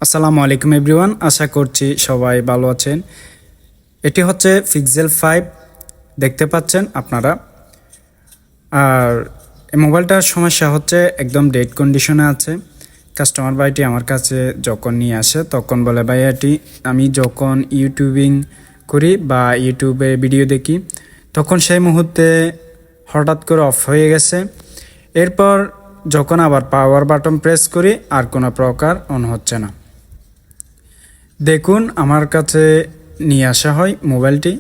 আসসালামু আলাইকুম এভরিওয়ান, আশা করছি সবাই ভালো আছেন। এটি হচ্ছে পিক্সেল 5 দেখতে পাচ্ছেন আপনারা। আর এই মোবাইলটার সমস্যা হচ্ছে একদম ডেড কন্ডিশনে আছে। কাস্টমার ভাইটি আমার কাছে যখন নিয়ে আসে তখন বলে, ভাই এটি আমি যখন ইউটিউবিং করি বা ইউটিউবে ভিডিও দেখি তখন সেই মুহূর্তে হঠাৎ করে অফ হয়ে গেছে। এরপর যখন আবার পাওয়ার বাটন প্রেস করি আর কোনো প্রকার অন হচ্ছে না। দেখুন, আমার কাছে নিয়ে আসা হয় মোবাইলটি।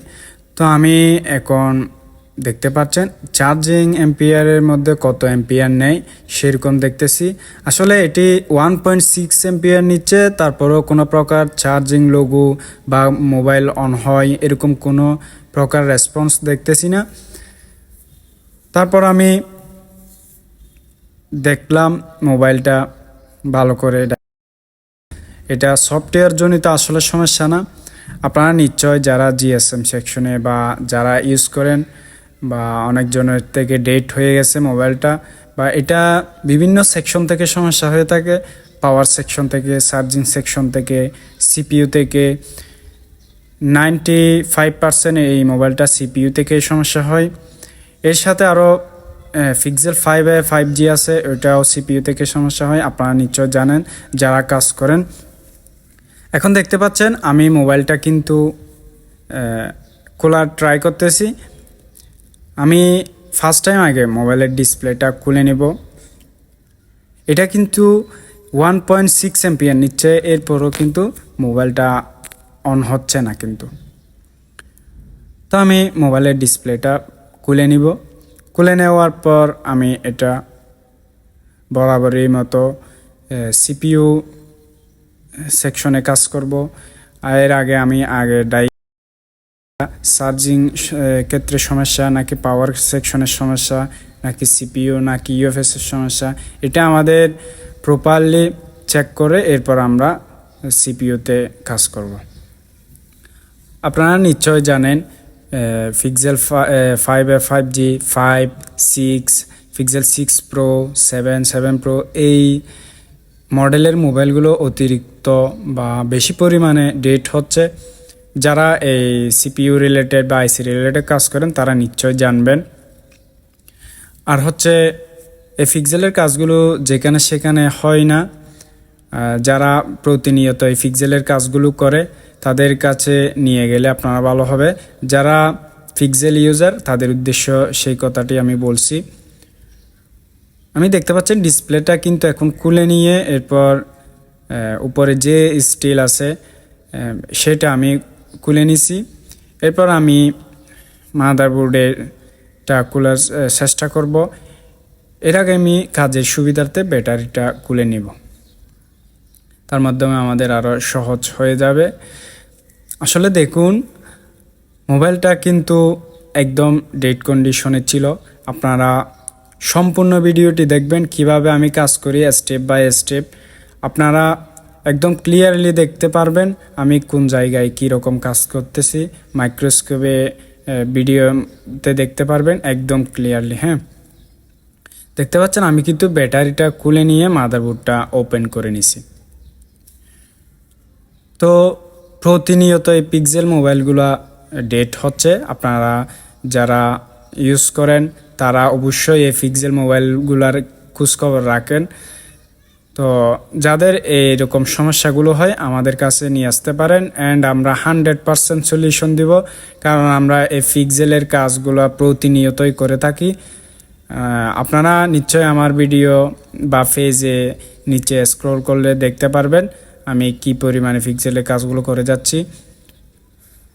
তো আমি এখন দেখতে পাচ্ছেন চার্জিং এম্পিয়ারের মধ্যে কত এম্পিয়ার নেই সেরকম দেখতেছি। আসলে এটি 1.6 এম্পিয়ার নিচ্ছে, তারপরেও কোনো প্রকার চার্জিং লোগো বা মোবাইল অন হয় এরকম কোনো প্রকার রেসপন্স দেখতেছি না। তারপর আমি দেখলাম মোবাইলটা ভালো করে, এটা সফটওয়্যার জনিত আসলে সমস্যা না। আপনারা নিশ্চয় যারা জিএসএম সেকশনে বা যারা ইউজ করেন বা অনেকজনের থেকে ডেট হয়ে গেছে মোবাইলটা, বা এটা বিভিন্ন সেকশন থেকে সমস্যা হয়ে থাকে, পাওয়ার সেকশন থেকে, চার্জিং সেকশন থেকে, সিপিইউ থেকে। 95% এই মোবাইলটা সিপিইউ থেকে সমস্যা হয়। এর সাথে আরও পিক্সেল 5-এ 5G আছে, ওইটাও সিপিইউ থেকে সমস্যা হয়, আপনারা নিশ্চয় জানেন যারা কাজ করেন। এখন দেখতে পাচ্ছেন আমি মোবাইলটা কিন্তু খোলার ট্রাই করতেছি। আমি ফার্স্ট টাইম আগে মোবাইলের ডিসপ্লেটা খুলে নেব। এটা কিন্তু 1.6 এম্পিয়ার নিচ্ছে, এরপরও কিন্তু মোবাইলটা অন হচ্ছে না কিন্তু। তো আমি মোবাইলের ডিসপ্লেটা খুলে নিব। খুলে নেওয়ার পর আমি এটা বরাবরই মতো সিপিইউ সেকশনে কাজ করব। এর আগে আমি চার্জিং ক্ষেত্রে সমস্যা নাকি পাওয়ার সেকশনের সমস্যা নাকি সিপিইউ নাকি ইউএফএস এর সমস্যা, এটা আমাদের প্রপারলি চেক করে এরপর আমরা সিপিইউতে কাজ করব। আপনারা নিশ্চয় জানেন পিক্সেল 5-এ 5G, 5, 6, পিক্সেল 6 প্রো, 7 প্রো এই মডেলের মোবাইলগুলো অতিরিক্ত বা বেশি পরিমাণে ডেট হচ্ছে। যারা এই সিপিইউ রিলেটেড বা আইসি রিলেটেড কাজ করেন তারা নিশ্চয় জানবেন। আর হচ্ছে এই পিক্সেলের কাজগুলো যেখানে সেখানে হয় না। যারা প্রতিনিয়ত এই পিক্সেলের কাজগুলো করে তাদের কাছে নিয়ে গেলে আপনারা ভালো হবে। যারা পিক্সেল ইউজার তাদের উদ্দেশ্য সেই কথাটি আমি বলছি। আমি দেখতে পাচ্ছেন ডিসপ্লেটা কিন্তু এখন খুলে নিয়ে এরপর উপরে যে স্টিল আছে সেটা আমি খুলে নিছি। এরপর আমি মাদারবোর্ডেরটা খোলার চেষ্টা করব। এর আগে আমি কাজের সুবিধার্থে ব্যাটারিটা খুলে নিব, তার মাধ্যমে আমাদের আরও সহজ হয়ে যাবে। আসলে দেখুন মোবাইলটা কিন্তু একদম ডেড কন্ডিশনে ছিল। আপনারা সম্পূর্ণ ভিডিওটি দেখবেন কিভাবে আমি কাজ করি স্টেপ বাই স্টেপ। আপনারা একদম ক্লিয়ারলি দেখতে পারবেন আমি কোন জায়গায় কী রকম কাজ করতেছি। মাইক্রোস্কোপে ভিডিওতে দেখতে পারবেন একদম ক্লিয়ারলি। হ্যাঁ, দেখতে পাচ্ছেন আমি কিন্তু ব্যাটারিটা খুলে নিয়ে মাদারবোর্ডটা ওপেন করে নিছি। তো প্রতিনিয়ত এই পিক্সেল মোবাইলগুলো ডেট হচ্ছে। আপনারা যারা ইউজ করেন তারা অবশ্যই এই পিক্সেল মোবাইলগুলোর খোঁজখবর রাখেন। তো যাদের এইরকম সমস্যাগুলো হয় আমাদের কাছে নিয়ে আসতে পারেন, অ্যান্ড আমরা 100% সলিউশন দিব। কারণ আমরা এই পিক্সেলের কাজগুলো প্রতিনিয়তই করে থাকি। আপনারা নিশ্চয় আমার ভিডিও বা পেজে নিচে স্ক্রল করলে দেখতে পারবেন আমি কি পরিমাণে পিক্সেলের কাজগুলো করে যাচ্ছি।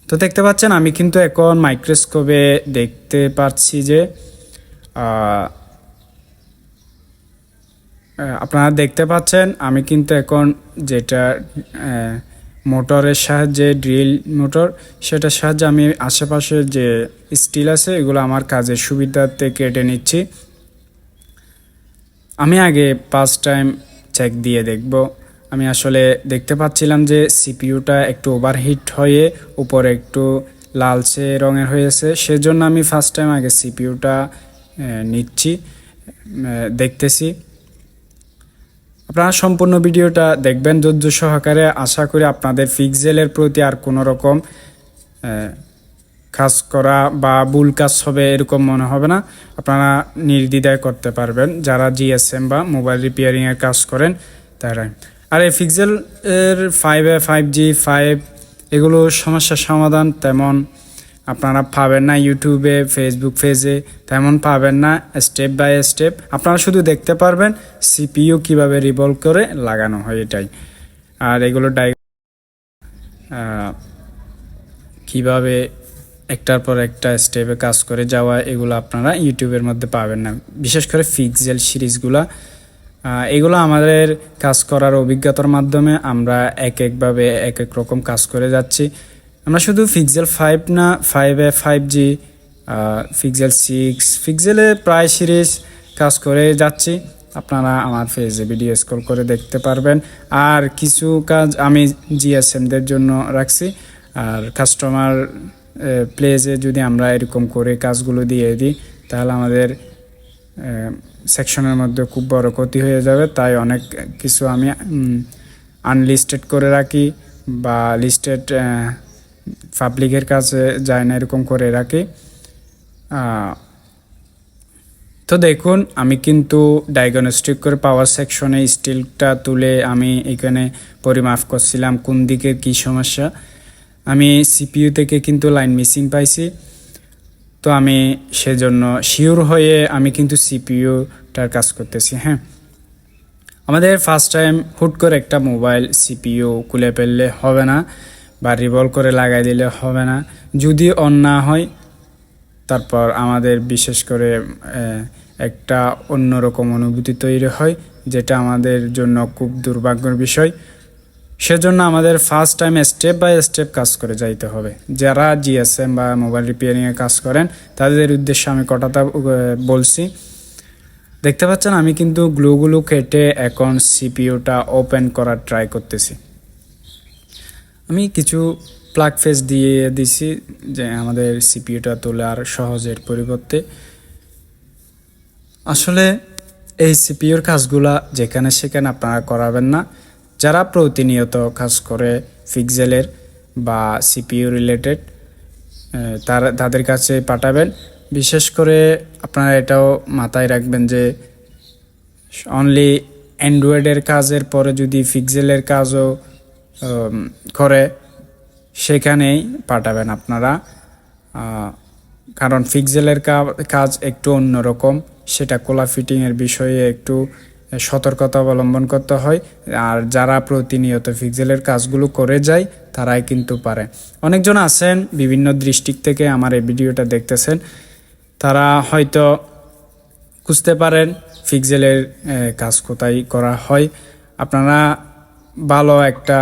তো দেখতে পাচ্ছেন আমি কিন্তু এখন মাইক্রোস্কোপে দেখতে পাচ্ছি যে আপনারা দেখতে পাচ্ছেন আমি কিন্তু এখন যেটা মোটরের সাহায্যে ড্রিল মোটর, সেটার সাহায্যে আমি আশেপাশে যে স্টিল আছে এগুলো আমার কাজের সুবিধার্থে কেটে নিচ্ছি। আমি আগে ফার্স্ট টাইম চেক দিয়ে দেখব। আমি আসলে দেখতে পাচ্ছিলাম যে সিপিইউটা একটু ওভারহিট হয়ে উপরে একটু লালচে রঙের হয়েছে, সেজন্য আমি ফার্স্ট টাইম আগে সিপিইউটা নিচ্ছি, দেখতেছি। আপনারা সম্পূর্ণ ভিডিওটা দেখবেন ধৈর্য সহকারে। আশা করি আপনাদের পিক্সেলের প্রতি আর কোনো রকম কাজ করা বা ভুল কাজ হবে এরকম মনে হবে না। আপনারা নির্দ্বিধায় করতে পারবেন যারা জিএসএম বা মোবাইল রিপেয়ারিংয়ের কাজ করেন তারা। আর এই পিক্সেল এর 5G 5 এগুলো সমস্যার সমাধান তেমন আপনারা পাবেন না ইউটিউবে, ফেসবুক পেজে তেমন পাবেন না। স্টেপ বাই স্টেপ আপনারা শুধু দেখতে পারবেন সিপিইউ কিভাবে রিভলভ করে লাগানো হয় এটাই। আর এগুলো কিভাবে একটার পর একটা স্টেপে কাজ করে যাওয়া এগুলো আপনারা ইউটিউবের মধ্যে পাবেন না, বিশেষ করে পিক্সেল সিরিজগুলো। এগুলো আমাদের কাজ করার অভিজ্ঞতার মাধ্যমে আমরা একভাবে এক রকম কাজ করে যাচ্ছি। আমরা শুধু পিক্সেল 5 না, 5G, পিক্সেল 6, পিক্সেলে প্রায় সিরিজ কাজ করে যাচ্ছি। আপনারা আমার পেজে ভিডিও স্ক্রল করে দেখতে পারবেন। আর কিছু কাজ আমি জিএসএমদের জন্য রাখছি। আর কাস্টমার প্লেজে যদি আমরা এরকম করে কাজগুলো দিয়ে দিই তাহলে আমাদের সেকশনের মধ্যে খুব বড় ক্ষতি হয়ে যাবে। তাই অনেক কিছু আমি আনলিস্টেড করে রাখি বা লিস্টেড পাবলিকের কাছে যায় না এরকম করে রাখি। তো দেখুন আমি কিন্তু ডায়াগনস্টিক করে পাওয়ার সেকশনে স্টিলটা তুলে আমি এখানে পরিমাপ করছিলাম কোন দিকের কী সমস্যা। আমি সিপিইউ থেকে কিন্তু লাইন মিসিং পাইছি। তো আমি সেজন্য শিওর হয়ে আমি কিন্তু সিপিইউটার কাজ করতেছি। হ্যাঁ, আমাদের ফার্স্ট টাইম হুট করে একটা মোবাইল সিপিইউ খুলে ফেললে হবে না বা রিভলভ করে লাগাই দিলে হবে না। যদি অন না হয় তারপর আমাদের বিশেষ করে একটা অন্যরকম অনুভূতি তৈরি হয়, যেটা আমাদের জন্য খুব দুর্ভাগ্যের বিষয়। সেজন্য আমাদের first time step by step কাজ করে যাইতে হবে। যারা জিএসএম বা মোবাইল রিপেয়ারিংয়ে কাজ করেন তাদের উদ্দেশ্যে আমি কথাটা বলছি। দেখতে পাচ্ছেন আমি কিন্তু গ্লুগুলো কেটে এখন সিপিইউটা ওপেন করার ট্রাই করতেছি। আমি কিছু প্লাগ ফেস দিয়ে দিছি যে আমাদের সিপিইউটা তোলার সহজের পরিবর্তে। আসলে এই সিপিইউর কাজগুলা যেখানে সেখানে আপনারা করাবেন না। যারা প্রতিনিয়ত কাজ করে পিক্সেলের বা সিপিইউ রিলেটেড তাদের কাছে পাঠাবেন। বিশেষ করে আপনারা এটাও মাথায় রাখবেন যে অনলি অ্যান্ড্রয়েডের কাজের পরে যদি পিক্সেলের কাজও করে সেখানেই পাঠাবেন আপনারা, কারণ পিক্সেলের কাজ একটু অন্যরকম। সেটা কোলা ফিটিংয়ের বিষয়ে একটু সতর্কতা অবলম্বন করতে হয়। আর যারা প্রতিনিয়ত পিক্সেলের কাজগুলো করে যায় তারাই কিন্তু পারে। অনেকজন আছেন বিভিন্ন ডিস্ট্রিক্ট থেকে আমার এই ভিডিওটা দেখতেছেন, তারা হয়তো বুঝতে পারেন পিক্সেলের কাজ কোথায় করা হয়। আপনারা ভালো একটা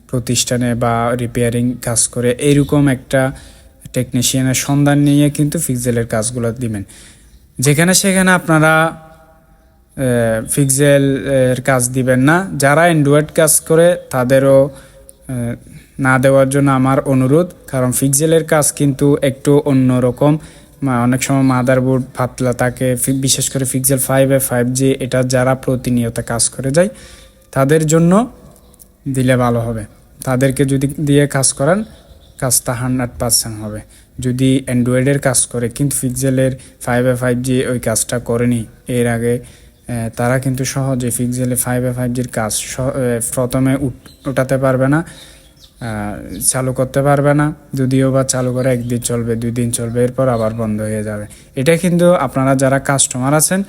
প্রতিষ্ঠানে বা রিপেয়ারিং কাজ করে এইরকম একটা টেকনিশিয়ানের সন্ধান নিয়ে কিন্তু পিক্সেলের কাজগুলো দিবেন। যেখানে সেখানে আপনারা পিক্সেলের কাজ দিবেন না। যারা অ্যান্ড্রয়েড কাজ করে তাদেরও না দেওয়ার জন্য আমার অনুরোধ, কারণ পিক্সেলের কাজ কিন্তু একটু অন্যরকম। অনেক সময় মাদারবোর্ড পাতলা থাকে, বিশেষ করে পিক্সেল 5G এটা যারা প্রতিনিয়ত কাজ করে যায় তাদের জন্য দিলে ভালো হবে। তাদেরকে যদি দিয়ে কাজ করান কাজটা 100% হবে। যদি অ্যান্ড্রয়েডের কাজ করে কিন্তু পিক্সেলের 5G ওই কাজটা করেনি এর আগে, তারা কিন্তু সহজে পিক্সেলে 5Gর কাজ প্রথমে উঠাতে পারবে না, চালু করতে পারবে না। যদিও বা চালু করে একদিন চলবে, 2 দিন চলবে, এরপর আবার বন্ধ হয়ে যাবে। এটা কিন্তু আপনারা যারা কাস্টমার আছেন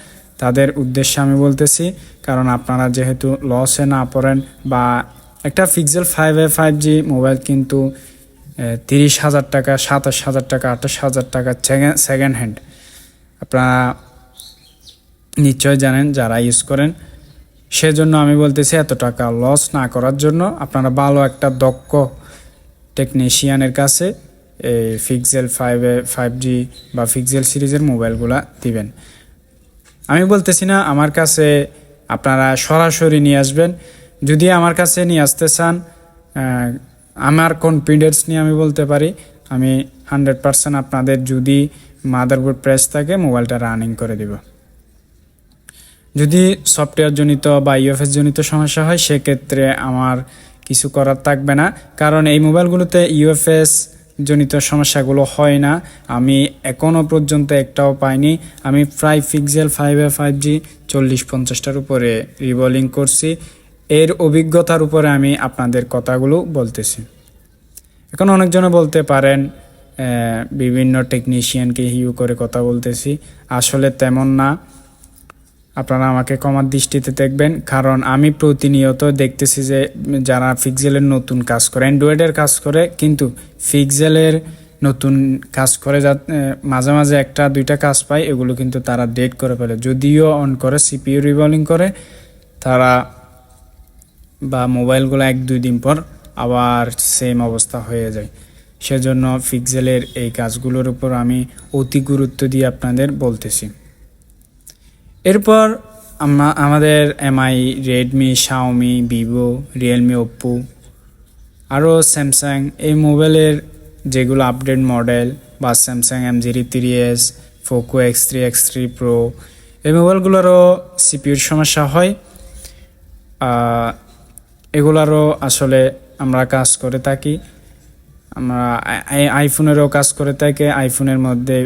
তাদের উদ্দেশ্যে আমি বলতেছি, কারণ আপনারা যেহেতু লসে না পড়েন। বা একটা পিক্সেল 5G মোবাইল কিন্তু 30,000 টাকা, 27,000 টাকা, 28,000 টাকা সেকেন্ড হ্যান্ড। আপনারা নিশ্চয় জানেন যারা ইউজ করেন। সেজন্য আমি বলতেছি এত টাকা লস না করার জন্য আপনারা ভালো একটা দক্ষ টেকনিশিয়ানের কাছে এই পিক্সেল 5G বা পিক্সেল সিরিজের মোবাইলগুলা দিবেন। আমি বলতেছি না আমার কাছে আপনারা সরাসরি নিয়ে আসবেন। যদি আমার কাছে নিয়ে আসতে চান, আমার কনফিডেন্স নিয়ে আমি বলতে পারি আমি 100% আপনাদের যদি মাদারবোর্ড প্রেস থাকে মোবাইলটা রানিং করে দিব। যদি সফটওয়্যার জনিত বা ইউএফএস জনিত সমস্যা হয় সেক্ষেত্রে আমার কিছু করার থাকবে না, কারণ এই মোবাইলগুলোতে ইউএফএস জনিত সমস্যাগুলো হয় না। আমি এখনও পর্যন্ত একটাও পাইনি। আমি প্রায় পিক্সেল 5 40-50টার উপরে রিভলিং করছি। এর অভিজ্ঞতার উপরে আমি আপনাদের কথাগুলো বলতেছি। এখন অনেকজনে বলতে পারেন বিভিন্ন টেকনিশিয়ানকে হিউ করে কথা বলতেছি, আসলে তেমন না। আপনারা আমাকে ক্ষমার দৃষ্টিতে দেখবেন, কারণ আমি প্রতিনিয়ত দেখতেছি যে যারা পিক্সেলের নতুন কাজ করে, অ্যান্ড্রয়েডের কাজ করে, কিন্তু পিক্সেলের নতুন কাজ করে মাঝে মাঝে একটা দুইটা কাজ পায়, এগুলো কিন্তু তারা ডেট করে ফেলে। যদিও অন করে সিপিইউ রিভলিং করে তারা, বা মোবাইলগুলো 1-2 দিন পর আবার সেম অবস্থা হয়ে যায়। সেজন্য পিক্সেলের এই কাজগুলোর উপর আমি অতি গুরুত্ব দিয়ে আপনাদের বলতেছি। এরপর আমাদের MI, Redmi, Xiaomi, Vivo, Realme, Oppo, আরও স্যামসাং, এই মোবাইলের যেগুলো আপডেট মডেল, বা Samsung M03s, Poco X3, X3 Pro, এই মোবাইলগুলোরও সিপিইউর সমস্যা হয়। এগুলারও আসলে আমরা কাজ করে থাকি। আমরা আইফোনেরও কাজ করে থাকি। আইফোনের মধ্যে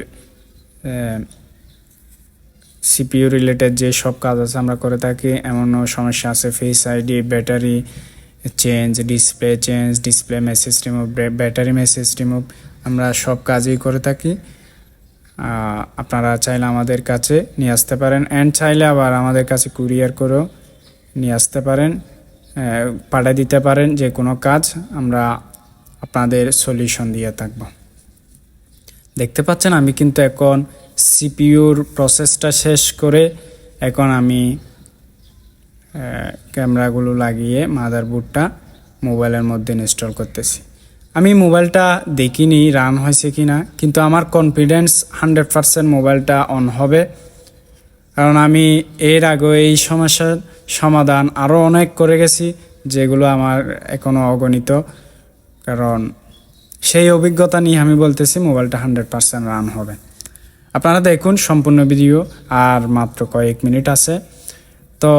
সিপিইউ রিলেটেড যে সব কাজ আছে আমরা করে থাকি। এমনও সমস্যা আছে face ID, battery change, display message remove, battery message remove, আমরা সব কাজই করে থাকি। আপনারা চাইলে আমাদের কাছে নিয়ে আসতে পারেন, অ্যান্ড চাইলে আবার আমাদের কাছে কুরিয়ার করেও নিয়ে আসতে পারেন, পাঠিয়ে দিতে পারেন। যে কোনো কাজ আমরা আপনাদের সলিউশন দিয়ে থাকব। দেখতে পাচ্ছেন আমি কিন্তু এখন সিপিইউর প্রসেসটা শেষ করে এখন আমি ক্যামেরাগুলো লাগিয়ে মাদারবোর্ডটা মোবাইলের মধ্যে ইনস্টল করতেছি। আমি মোবাইলটা দেখিনি রান হয়েছে কি না, কিন্তু আমার কনফিডেন্স 100% মোবাইলটা অন হবে, কারণ আমি এর আগে এই সমস্যার সমাধান আরও অনেক করে গেছি, যেগুলো আমার এখনও অগণিত। কারণ সেই অভিজ্ঞতা নিয়ে আমি বলতেছি মোবাইলটা 100% রান হবে। আপনারা দেখুন সম্পূর্ণ ভিডিও, আর মাত্র কয়েক মিনিট আছে। তো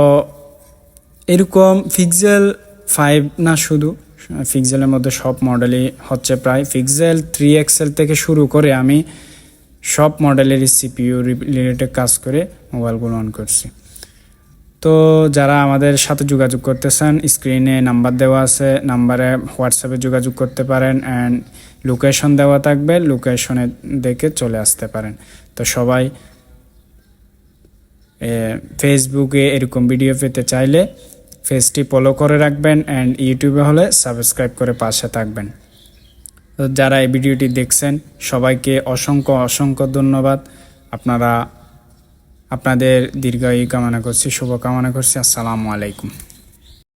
এরকম পিক্সেল 5 না, শুধু পিক্সেলের মধ্যে সব মডেলই হচ্ছে, প্রায় পিক্সেল 3 XL থেকে শুরু করে আমি সব মডেলেরই সিপিইউ রিলেটেড কাজ করে মোবাইলগুলো অন করছি। তো যারা আমাদের সাথে যোগাযোগ করতেছেন, স্ক্রিনে নাম্বার দেওয়া আছে, নাম্বারে হোয়াটসঅ্যাপে যোগাযোগ করতে পারেন, অ্যান্ড লোকেশন দেওয়া থাকবে, লোকেশনে দেখে চলে আসতে পারেন। তো সবাই ফেসবুকে এরকম ভিডিও পেতে চাইলে পেজটি ফলো করে রাখবেন, অ্যান্ড ইউটিউবে হলে সাবস্ক্রাইব করে পাশে থাকবেন। তো যারা এই ভিডিওটি দেখছেন সবাইকে অসংখ্য অসংখ্য ধন্যবাদ। আপনাদের দীর্ঘায়ু কামনা করছি, শুভ কামনা করছি। আসসালামু আলাইকুম।